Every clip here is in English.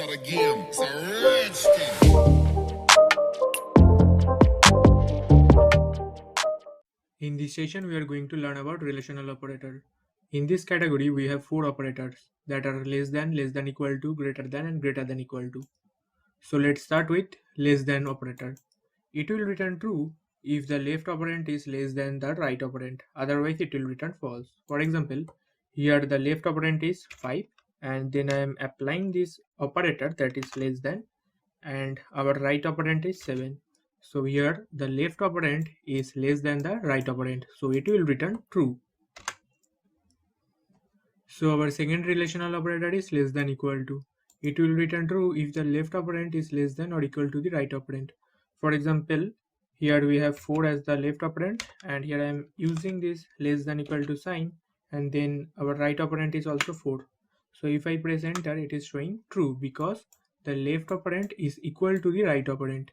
start again. It's a rich thing. In this session, we are going to learn about relational operator. In this category, we have four operators that are less than equal to, greater than, and greater than equal to. So let's start with less than operator. It will return true if the left operand is less than the right operand. Otherwise, it will return false. For example, here the left operand is 5 and then I am applying this operator that is less than, and our right operand is 7. So here the left operand is less than the right operand, so it will return true. So our second relational operator is less than equal to. It will return true if the left operand is less than or equal to the right operand. For example, here we have 4 as the left operand and here I am using this less than equal to sign, and then our right operand is also 4. So if I press enter, it is showing true because the left operand is equal to the right operand.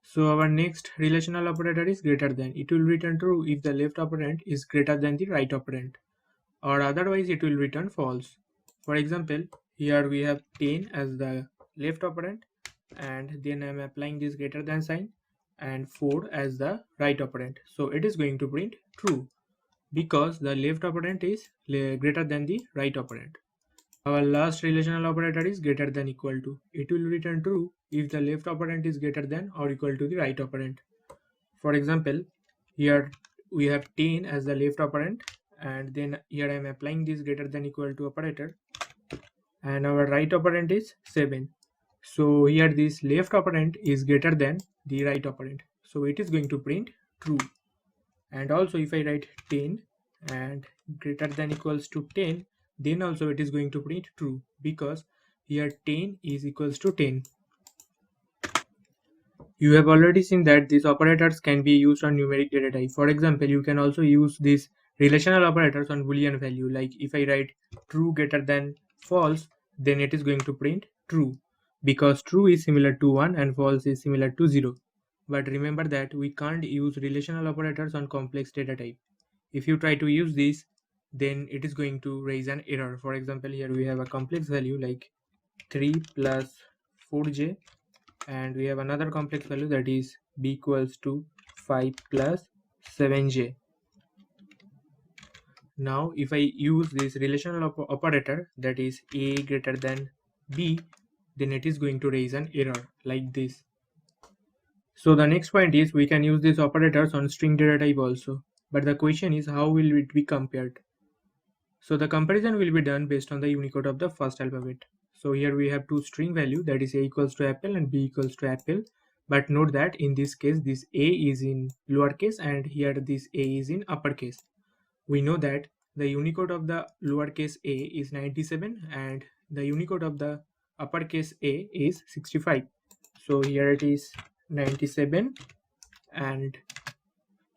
So our next relational operator is greater than. It will return true if the left operand is greater than the right operand, or otherwise it will return false. For example, here we have 10 as the left operand and then I am applying this greater than sign and 4 as the right operand. So it is going to print true because the left operand is greater than the right operand. Our last relational operator is greater than equal to. It will return true if the left operand is greater than or equal to the right operand. For example, here we have 10 as the left operand and then here I am applying this greater than equal to operator and our right operand is 7. So here this left operand is greater than the right operand. So it is going to print true. And also if I write 10 and greater than equals to 10, then also it is going to print true because here 10 is equals to 10. You have already seen that these operators can be used on numeric data type. For example, you can also use these relational operators on Boolean value. Like if I write true greater than false, then it is going to print true because true is similar to 1 and false is similar to 0. But remember that we can't use relational operators on complex data type. If you try to use this, then it is going to raise an error. For example, here we have a complex value like 3 plus 4j, and we have another complex value that is b equals to 5 plus 7j. Now if I use this relational operator that is a greater than b, then it is going to raise an error like this. So the next point is we can use these operators on string data type also, but the question is how will it be compared. So the comparison will be done based on the Unicode of the first alphabet. So here we have two string value, that is a equals to apple and b equals to apple. But note that in this case this a is in lowercase and here this a is in uppercase. We know that the Unicode of the lowercase a is 97 and the Unicode of the uppercase a is 65. So here it is 97 and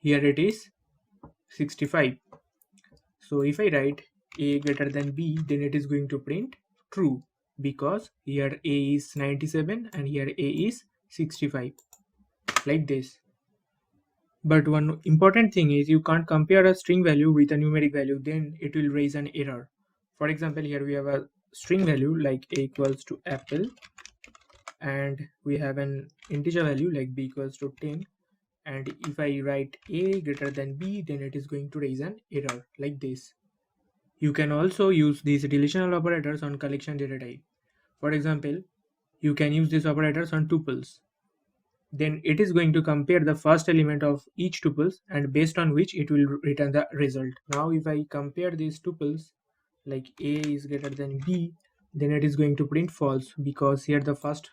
here it is 65. So if I write a greater than b, then it is going to print true because here a is 97 and here a is 65, like this. But one important thing is you can't compare a string value with a numeric value, then it will raise an error. For example, here we have a string value like a equals to apple and we have an integer value like b equals to 10, and if I write a greater than b, then it is going to raise an error like this. You can also use these relational operators on collection data type. For example, you can use these operators on tuples. Then it is going to compare the first element of each tuples and based on which it will return the result. Now if I compare these tuples like a is greater than b, then it is going to print false because here the first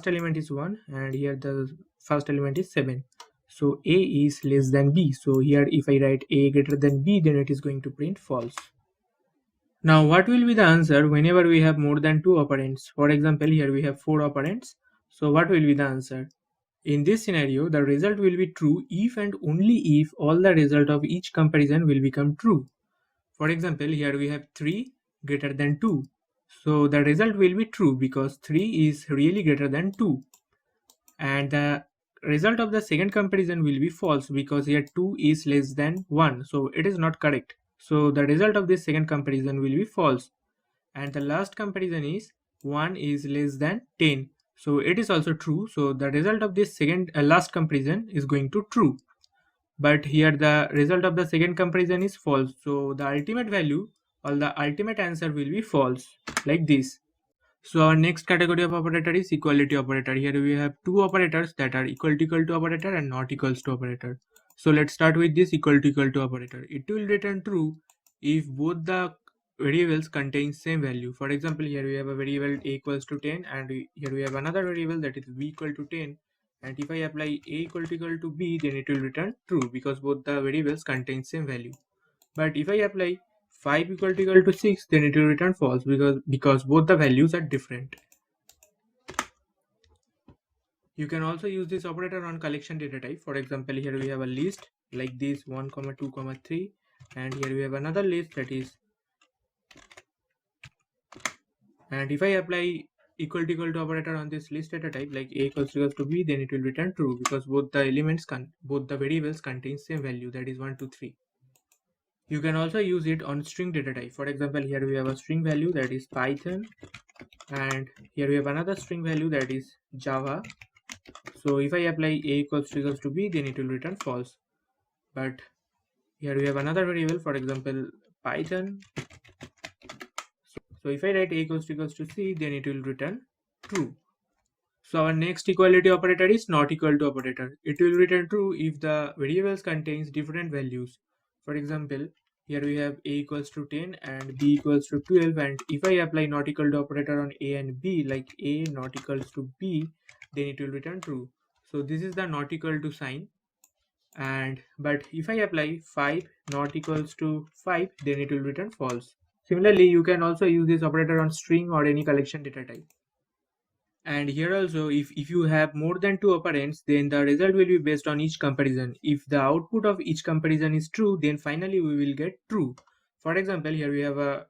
element is 1 and here the first element is 7. So a is less than b. So here if I write a greater than b, then it is going to print false. Now what will be the answer whenever we have more than 2 operands? For example, here we have 4 operands. So what will be the answer? In this scenario, the result will be true if and only if all the result of each comparison will become true. For example, here we have 3 greater than 2. So the result will be true because 3 is really greater than 2. And the result of the second comparison will be false because here 2 is less than 1. So it is not correct. So the result of this second comparison will be false. And the last comparison is 1 is less than 10. So it is also true. So the result of this last comparison is going to true. But here the result of the second comparison is false. So the ultimate value or the ultimate answer will be false, like this. So our next category of operator is equality operator. Here we have two operators that are equal to operator and not equals to operator. So let's start with this equal to operator. It will return true if both the variables contain same value. For example, here we have a variable a equals to 10 and here we have another variable that is b equal to 10, and if I apply a equal to b, then it will return true because both the variables contain same value. But if I apply 5 equal to 6, then it will return false because both the values are different. You can also use this operator on collection data type. For example, here we have a list like this 1, 2, 3, and here we have another list that is, and if I apply equal to operator on this list data type like a equals to b, then it will return true because both the variables contain same value, that is 1, 2, 3. You can also use it on string data type. For example, here we have a string value that is Python, and here we have another string value that is Java. So if I apply a equals to b, then it will return false. But here we have another variable, for example Python. So if I write a equals to c, then it will return true. So our next equality operator is not equal to operator. It will return true if the variables contains different values. For example, here we have a equals to 10 and b equals to 12, and if I apply not equal to operator on a and b like a not equals to b, then it will return true. So this is the not equal to sign, but if I apply 5 not equals to 5, then it will return false. Similarly, you can also use this operator on string or any collection data type. And here also, if you have more than two operands, then the result will be based on each comparison. If the output of each comparison is true, then finally we will get true. For example, here we have a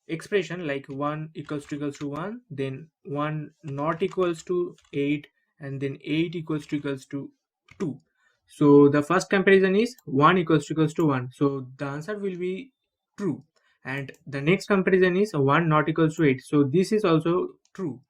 expression like 1 equals to 1, then 1 not equals to 8, and then 8 equals to 2. So the first comparison is 1 equals to 1. So the answer will be true. And the next comparison is 1 not equals to 8. So this is also true.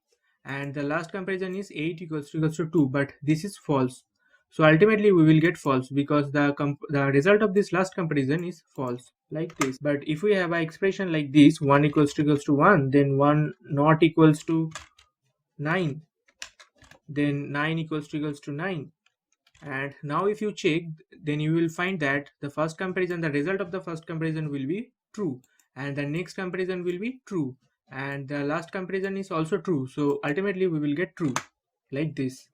And the last comparison is 8 equals to 2, but this is false. So ultimately we will get false because the result of this last comparison is false, like this. But if we have an expression like this 1 equals to 1, then 1 not equals to 9, then 9 equals to 9, and now if you check, then you will find that the result of the first comparison will be true, and the next comparison will be true, and the last comparison is also true. So ultimately we will get true, like this.